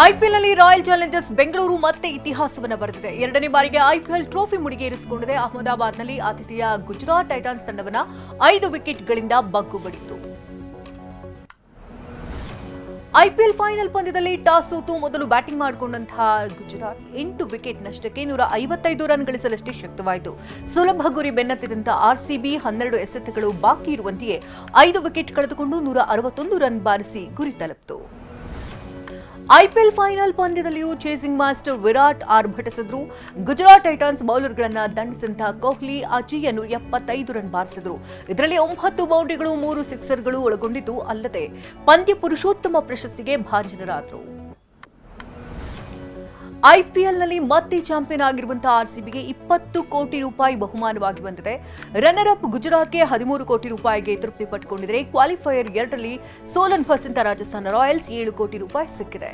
ಐಪಿಎಲ್ನಲ್ಲಿ royal Challengers Bengaluru ಮತ್ತೆ ಇತಿಹಾಸವನ್ನು ಬರೆದಿದೆ. ಎರಡನೇ ಬಾರಿಗೆ ಐಪಿಎಲ್ ಟ್ರೋಫಿ ಮುಡಿಗೇರಿಸಿಕೊಂಡಿದೆ. ಅಹಮದಾಬಾದ್ನಲ್ಲಿ ಆತಿಥೇಯ ಗುಜರಾತ್ ಟೈಟಾನ್ಸ್ ತಂಡವನ್ನು 5 ವಿಕೆಟ್ಗಳಿಂದ ಬಗ್ಗುಬಡಿಯಿತು. ಐಪಿಎಲ್ ಫೈನಲ್ ಪಂದ್ಯದಲ್ಲಿ ಟಾಸ್ ಸೋತು ಮೊದಲು ಬ್ಯಾಟಿಂಗ್ ಮಾಡಿಕೊಂಡಂತಹ ಗುಜರಾತ್ 8 ವಿಕೆಟ್ ನಷ್ಟಕ್ಕೆ 155 ರನ್ ಗಳಿಸಲಷ್ಟೇ ಶಕ್ತವಾಯಿತು. ಸುಲಭ ಗುರಿ ಬೆನ್ನತ್ತಿದಂತಹ ಆರ್ಸಿಬಿ 12 ಎಸೆತಗಳು ಬಾಕಿ ಇರುವಂತೆಯೇ 5 ವಿಕೆಟ್ ಕಳೆದುಕೊಂಡು 161 ರನ್ ಬಾರಿಸಿ ಗುರಿ ತಲುಪಿತು. ಐಪಿಎಲ್ ಫೈನಲ್ ಪಂದ್ಯದಲ್ಲಿಯೂ ಚೇಸಿಂಗ್ ಮಾಸ್ಟರ್ ವಿರಾಟ್ ಆರ್ಭಟಿಸಿದ್ರು. ಗುಜರಾತ್ ಟೈಟಾನ್ಸ್ ಬೌಲರ್ಗಳನ್ನು ದಂಡಿಸಿದಂತಹ ಕೊಹ್ಲಿ ಅಜೇಯನ್ನು 75 ರನ್ ಬಾರಿಸಿದ್ರು. ಇದರಲ್ಲಿ 9 ಬೌಂಡರಿಗಳು 3 ಸಿಕ್ಸರ್ಗಳು ಒಳಗೊಂಡಿದ್ದು ಅಲ್ಲದೆ ಪಂದ್ಯ ಪುರುಷೋತ್ತಮ ಪ್ರಶಸ್ತಿಗೆ ಭಾಜನರಾದರು. ಐಪಿಎಲ್ನಲ್ಲಿ ಮತ್ತೆ ಚಾಂಪಿಯನ್ ಆಗಿರುವಂತಹ ಆರ್ಸಿಬಿಗೆ 20 ಕೋಟಿ ರೂಪಾಯಿ ಬಹುಮಾನವಾಗಿ ಬಂದಿದೆ. ರನ್ನರ್ ಅಪ್ ಗುಜರಾತ್ಗೆ 13 ಕೋಟಿ ರೂಪಾಯಿಗೆ ತೃಪ್ತಿ ಪಟ್ಟುಕೊಂಡಿದೆ. ಕ್ವಾಲಿಫೈಯರ್ 2ರಲ್ಲಿ ಸೋಲನ್ ಫಸಿಂತ ರಾಜಸ್ಥಾನ ರಾಯಲ್ಸ್ 7 ಕೋಟಿ ರೂಪಾಯಿ ಸಿಕ್ಕಿದೆ.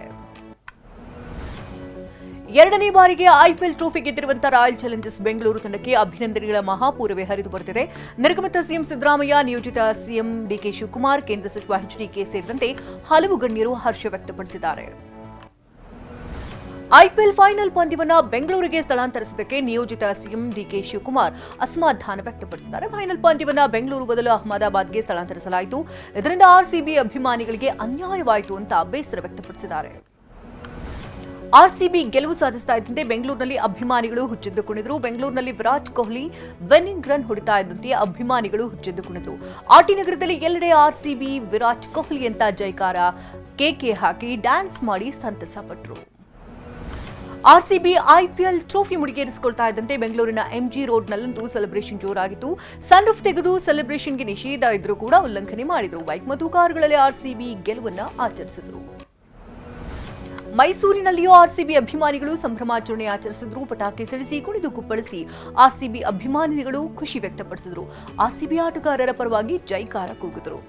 ಎರಡನೇ ಬಾರಿಗೆ ಐಪಿಎಲ್ ಟ್ರೋಫಿ ಗೆದ್ದಿರುವಂತಹ ರಾಯಲ್ ಚಾಲೆಂಜರ್ಸ್ ಬೆಂಗಳೂರು ತಂಡಕ್ಕೆ ಅಭಿನಂದನೆಗಳ ಮಹಾಪೂರವೇ ಹರಿದು ಬರುತ್ತಿದೆ. ನಿರ್ಗಮಿತ ಸಿಎಂ ಸಿದ್ದರಾಮಯ್ಯ, ನಿಯೋಜಿತ ಸಿಎಂ ಡಿಕೆ ಶಿವಕುಮಾರ್, ಕೇಂದ್ರ ಸಚಿವ ಎಚ್ಡಿಕೆ ಸೇರಿದಂತೆ ಹಲವು ಗಣ್ಯರು ಹರ್ಷ ವ್ಯಕ್ತಪಡಿಸಿದ್ದಾರೆ. ಐಪಿಎಲ್ ಫೈನಲ್ ಪಂದ್ಯವನ್ನ ಬೆಂಗಳೂರಿಗೆ ಸ್ಥಳಾಂತರಿಸಿದ್ದಕ್ಕೆ ನಿಯೋಜಿತ ಸಿಎಂ ಡಿಕೆ ಶಿವಕುಮಾರ್ ಅಸಮಾಧಾನ ವ್ಯಕ್ತಪಡಿಸಿದ್ದಾರೆ. ಫೈನಲ್ ಪಂದ್ಯವನ್ನ ಬೆಂಗಳೂರು ಬದಲು ಅಹಮದಾಬಾದ್ಗೆ ಸ್ಥಳಾಂತರಿಸಲಾಯಿತು. ಇದರಿಂದ ಆರ್ಸಿಬಿ ಅಭಿಮಾನಿಗಳಿಗೆ ಅನ್ಯಾಯವಾಯಿತು ಅಂತ ಬೇಸರ ವ್ಯಕ್ತಪಡಿಸಿದ್ದಾರೆ. ಆರ್ಸಿಬಿ ಗೆಲುವು ಸಾಧಿಸ್ತಾ ಇದ್ದಂತೆ ಬೆಂಗಳೂರಿನಲ್ಲಿ ಅಭಿಮಾನಿಗಳು ಹುಚ್ಚೆದ್ದು ಕುಣಿದರು. ಬೆಂಗಳೂರಿನಲ್ಲಿ ವಿರಾಟ್ ಕೊಹ್ಲಿ ವಿನ್ನಿಂಗ್ ರನ್ ಹೊಡಿತಾ ಇದ್ದಂತೆ ಅಭಿಮಾನಿಗಳು ಹುಚ್ಚೆದ್ದು ಕುಣಿದರು. ಆರ್ಟಿ ನಗರದಲ್ಲಿ ಎಲ್ಲೆಡೆ ಆರ್ಸಿಬಿ ವಿರಾಟ್ ಕೊಹ್ಲಿ ಅಂತ ಜೈಕಾರ ಕೇಕೆ ಹಾಕಿ ಡ್ಯಾನ್ಸ್ ಮಾಡಿ ಸಂತಸ ಪಟ್ಟರು. ಆರ್ಸಿಬಿ ಐಪಿಎಲ್ ಟ್ರೋಫಿ ಮುಡಿಗೇರಿಸಿಕೊಳ್ತಾ ಇದ್ದಂತೆ ಬೆಂಗಳೂರಿನ ಎಂಜಿ ರೋಡ್ನಲ್ಲಂತೂ ಸೆಲೆಬ್ರೇಷನ್ ಜೋರಾಗಿತ್ತು. ಸನ್ ರೂಫ್ ತೆಗೆದು ಸೆಲೆಬ್ರೇಷನ್ಗೆ ನಿಷೇಧ ಇದ್ರೂ ಕೂಡ ಉಲ್ಲಂಘನೆ ಮಾಡಿದರು. ಬೈಕ್ ಮತ್ತು ಕಾರುಗಳಲ್ಲಿ ಆರ್ಸಿಬಿ ಗೆಲುವನ್ನು ಆಚರಿಸಿದರು. ಮೈಸೂರಿನಲ್ಲಿಯೂ ಆರ್ಸಿಬಿ ಅಭಿಮಾನಿಗಳು ಸಂಭ್ರಮಾಚರಣೆ ಆಚರಿಸಿದ್ರು. ಪಟಾಕಿ ಸಿಡಿಸಿ ಕುಣಿದು ಕುಪ್ಪಳಿಸಿ ಆರ್ಸಿಬಿ ಅಭಿಮಾನಿಗಳು ಖುಷಿ ವ್ಯಕ್ತಪಡಿಸಿದರು. ಆರ್ಸಿಬಿ ಆಟಗಾರರ ಪರವಾಗಿ ಜೈಕಾರ ಕೂಗಿದರು.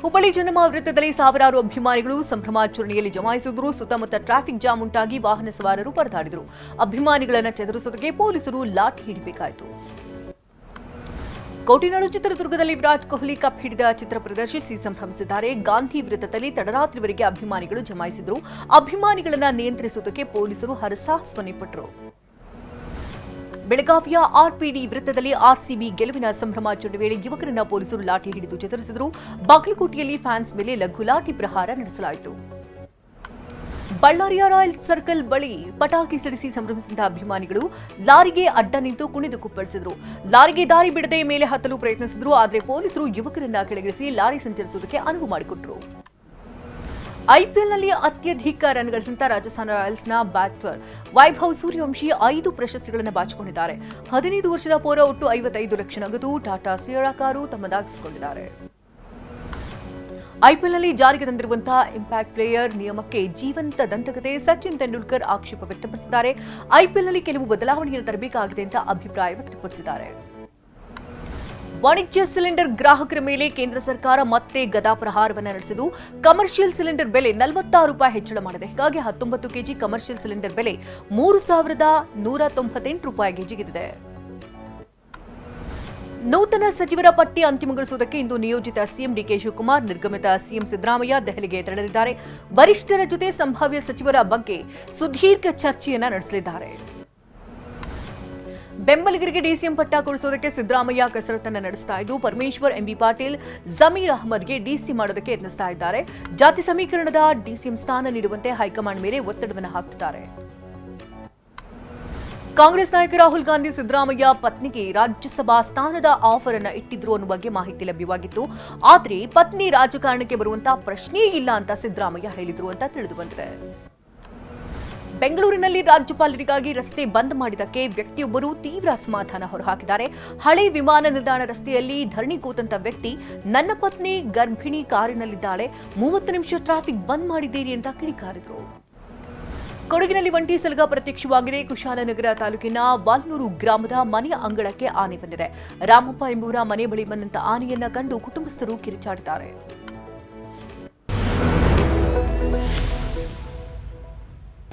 ಹುಬ್ಬಳ್ಳಿ ಜನಮ ವೃತ್ತದಲ್ಲಿ ಸಾವಿರಾರು ಅಭಿಮಾನಿಗಳು ಸಂಭ್ರಮಾಚರಣೆಯಲ್ಲಿ ಜಮಾಯಿಸಿದ್ರು. ಸುತ್ತಮುತ್ತ ಟ್ರಾಫಿಕ್ ಜಾಮ್ ಉಂಟಾಗಿ ವಾಹನ ಸವಾರರು ಪರದಾಡಿದರು. ಅಭಿಮಾನಿಗಳನ್ನು ಚದುರಿಸೋದಕ್ಕೆ ಪೊಲೀಸರು ಲಾಠಿ ಹಿಡಿಬೇಕಾಯಿತು. ಕೋಟಿನಾಡು ಚಿತ್ರದುರ್ಗದಲ್ಲಿ ವಿರಾಟ್ ಕೊಹ್ಲಿ ಕಪ್ ಹಿಡಿದ ಚಿತ್ರ ಪ್ರದರ್ಶಿಸಿ ಸಂಭ್ರಮಿಸಿದ್ದಾರೆ. ಗಾಂಧಿ ವೃತ್ತದಲ್ಲಿ ತಡರಾತ್ರಿವರೆಗೆ ಅಭಿಮಾನಿಗಳು ಜಮಾಯಿಸಿದ್ರು. ಅಭಿಮಾನಿಗಳನ್ನು ನಿಯಂತ್ರಿಸುವುದಕ್ಕೆ ಪೊಲೀಸರು ಹರಸಾಹಸವನ್ನೇ ಪಟ್ಟರು. ಬೆಳಗಾವಿಯ ಆರ್ಪಿಡಿ ವೃತ್ತದಲ್ಲಿ ಆರ್ಸಿಬಿ ಗೆಲುವಿನ ಸಂಭ್ರಮಾಚರಣೆ ವೇಳೆ ಯುವಕರನ್ನ ಪೊಲೀಸರು ಲಾಠಿ ಹಿಡಿದು ಚದುರಿಸಿದರು. ಬಾಗಲಕೋಟೆಯಲ್ಲಿ ಫ್ಯಾನ್ಸ್ ಮೇಲೆ ಲಘು ಲಾಠಿ ಪ್ರಹಾರ ನಡೆಸಲಾಯಿತು. ಬಳ್ಳಾರಿಯ ರಾಯಲ್ ಸರ್ಕಲ್ ಬಳಿ ಪಟಾಕಿ ಸಿಡಿಸಿ ಸಂಭ್ರಮಿಸಿದ ಅಭಿಮಾನಿಗಳು ಲಾರಿಗೆ ಅಡ್ಡ ನಿಂತು ಕುಣಿದು ಕುಪ್ಪಳಿಸಿದರು. ಲಾರಿಗೆ ದಾರಿ ಬಿಡದೆ ಮೇಲೆ ಹತ್ತಲು ಪ್ರಯತ್ನಿಸಿದ್ರು. ಆದರೆ ಪೊಲೀಸರು ಯುವಕರನ್ನ ಕೆಳಗಿಳಿಸಿ ಲಾರಿ ಸಂಚರಿಸುವುದಕ್ಕೆ ಅನುವು ಮಾಡಿಕೊಟ್ಟರು. ಐಪಿಎಲ್ನಲ್ಲಿ ಅತ್ಯಧಿಕ ರನ್ ಗಳಿಸಿದ ರಾಜಸ್ಥಾನ ರಾಯಲ್ಸ್ನ ಬ್ಯಾಟರ್ ವೈಭವ್ ಸೂರ್ಯವಂಶಿ 5 ಪ್ರಶಸ್ತಿಗಳನ್ನು ಬಾಚಿಕೊಂಡಿದ್ದಾರೆ. 15 ವರ್ಷದ ಪೌರ ಒಟ್ಟು 55 ಲಕ್ಷ ನಗದು ಟಾಟಾ ಸಿಯರಾ ಕಾರು ತಮ್ಮದಾಗಿಸಿಕೊಂಡಿದ್ದಾರೆ. ಐಪಿಎಲ್ನಲ್ಲಿ ಜಾರಿಗೆ ತಂದಿರುವಂತಹ ಇಂಪ್ಯಾಕ್ಟ್ ಪ್ಲೇಯರ್ ನಿಯಮಕ್ಕೆ ಜೀವಂತ ದಂತಕತೆ ಸಚಿನ್ ತೆಂಡೂಲ್ಕರ್ ಆಕ್ಷೇಪ ವ್ಯಕ್ತಪಡಿಸಿದ್ದಾರೆ. ಐಪಿಎಲ್ನಲ್ಲಿ ಕೆಲವು ಬದಲಾವಣೆಯನ್ನು ತರಬೇಕಾಗಿದೆ ಅಂತ ಅಭಿಪ್ರಾಯ ವ್ಯಕ್ತಪಡಿಸಿದ್ದಾರೆ. ವಾಣಿಜ್ಯ ಸಿಲಿಂಡರ್ ಗ್ರಾಹಕರ ಮೇಲೆ ಕೇಂದ್ರ ಸರ್ಕಾರ ಮತ್ತೆ ಗದಾ ಪ್ರಹಾರವನ್ನು ನಡೆಸಿದ್ದು ಕಮರ್ಷಿಯಲ್ ಸಿಲಿಂಡರ್ ಬೆಲೆ 46 ರೂಪಾಯಿ ಹೆಚ್ಚಳ ಮಾಡಿದೆ. ಹೀಗಾಗಿ 19 ಕೆಜಿ ಕಮರ್ಷಿಯಲ್ ಸಿಲಿಂಡರ್ ಬೆಲೆ 3,198 ರೂಪಾಯಿಗೆ ಜಿಗಿದಿದೆ. ನೂತನ ಸಚಿವರ ಪಟ್ಟಿ ಅಂತಿಮಗೊಳಿಸುವುದಕ್ಕೆ ಇಂದು ನಿಯೋಜಿತ ಸಿಎಂ ಡಿಕೆ ಶಿವಕುಮಾರ್, ನಿರ್ಗಮಿತ ಸಿಎಂ ಸಿದ್ದರಾಮಯ್ಯ ದೆಹಲಿಗೆ ತೆರಳಲಿದ್ದಾರೆ. ವರಿಷ್ಠರ ಜೊತೆ ಸಂಭಾವ್ಯ ಸಚಿವರ ಬಗ್ಗೆ ಸುದೀರ್ಘ ಚರ್ಚೆಯನ್ನ ನಡೆಸಲಿದ್ದಾರೆ. ಬೆಂಬಲಿಗರಿಗೆ ಡಿಸಿಎಂ ಪಟ್ಟ ಕೊಡಿಸೋದಕ್ಕೆ ಸಿದ್ದರಾಮಯ್ಯ ಕಸರತ್ತನ್ನು ನಡೆಸ್ತಾ ಇದ್ದು ಪರಮೇಶ್ವರ್, ಎಂಬಿ ಪಾಟೀಲ್, ಜಮೀರ್ ಅಹಮದ್ಗೆ ಡಿಸಿ ಮಾಡೋದಕ್ಕೆ ಯತ್ನಿಸ್ತಾ ಇದ್ದಾರೆ. ಜಾತಿ ಸಮೀಕರಣದ ಡಿಸಿಎಂ ಸ್ಥಾನ ನೀಡುವಂತೆ ಹೈಕಮಾಂಡ್ ಮೇಲೆ ಒತ್ತಡವನ್ನು ಹಾಕುತ್ತಿದ್ದಾರೆ. ಕಾಂಗ್ರೆಸ್ ನಾಯಕ ರಾಹುಲ್ ಗಾಂಧಿ ಸಿದ್ದರಾಮಯ್ಯ ಪತ್ನಿಗೆ ರಾಜ್ಯಸಭಾ ಸ್ಥಾನದ ಆಫರ್ ಅನ್ನು ಇಟ್ಟಿದ್ರು ಅನ್ನೋ ಬಗ್ಗೆ ಮಾಹಿತಿ ಲಭ್ಯವಾಗಿತ್ತು. ಆದರೆ ಪತ್ನಿ ರಾಜಕಾರಣಕ್ಕೆ ಬರುವಂತಹ ಪ್ರಶ್ನೆಯೇ ಇಲ್ಲ ಅಂತ ಸಿದ್ದರಾಮಯ್ಯ ಹೇಳಿದ್ರು ಅಂತ ತಿಳಿದು ಬಂದಿದೆ. ಬೆಂಗಳೂರಿನಲ್ಲಿ ರಾಜ್ಯಪಾಲರಿಗಾಗಿ ರಸ್ತೆ ಬಂದ್ ಮಾಡಿದ್ದಕ್ಕೆ ವ್ಯಕ್ತಿಯೊಬ್ಬರು ತೀವ್ರ ಅಸಮಾಧಾನ ಹೊರಹಾಕಿದ್ದಾರೆ. ಹಳೆ ವಿಮಾನ ನಿಲ್ದಾಣ ರಸ್ತೆಯಲ್ಲಿ ಧರಣಿ ಕೂತಂತ ವ್ಯಕ್ತಿ, ನನ್ನ ಪತ್ನಿ ಗರ್ಭಿಣಿ ಕಾರಿನಲ್ಲಿದ್ದಾಳೆ, 30 ನಿಮಿಷ ಟ್ರಾಫಿಕ್ ಬಂದ್ ಮಾಡಿದ್ದೀರಿ ಅಂತ ಕಿಡಿಕಾರಿದ್ರು. ಕೊಡಗಿನಲ್ಲಿ ಒಂಟಿ ಸಲಗ ಪ್ರತ್ಯಕ್ಷವಾಗಿದೆ. ಕುಶಾಲನಗರ ತಾಲೂಕಿನ ವಾಲ್ನೂರು ಗ್ರಾಮದ ಮನೆಯ ಅಂಗಳಕ್ಕೆ ಆನೆ ಬಂದಿದೆ. ರಾಮಪ್ಪ ಎಂಬುವರ ಮನೆ ಬಳಿ ಬಂದಂತ ಆನೆಯನ್ನ ಕಂಡು ಕುಟುಂಬಸ್ಥರು ಕಿರುಚಾಡಿದ್ದಾರೆ.